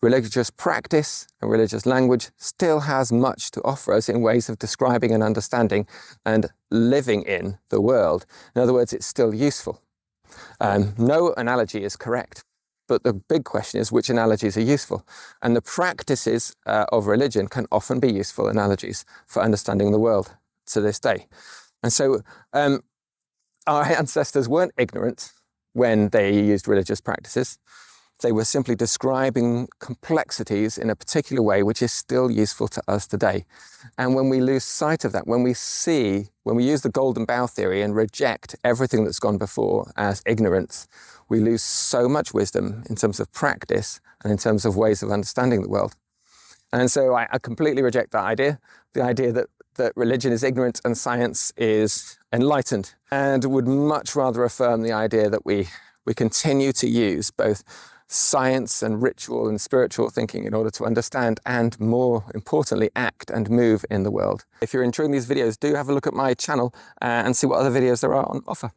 religious practice and religious language still has much to offer us in ways of describing and understanding and living in the world. In other words, it's still useful. No analogy is correct, but the big question is which analogies are useful. And the practices of religion can often be useful analogies for understanding the world to this day. And so our ancestors weren't ignorant when they used religious practices. They were simply describing complexities in a particular way, which is still useful to us today. And when we lose sight of that, when we use the golden bough theory and reject everything that's gone before as ignorance, we lose so much wisdom in terms of practice and in terms of ways of understanding the world. And so I completely reject that idea, the idea that religion is ignorant and science is enlightened, and would much rather affirm the idea that we continue to use both science and ritual and spiritual thinking in order to understand and, more importantly, act and move in the world. If you're enjoying these videos, do have a look at my channel and see what other videos there are on offer.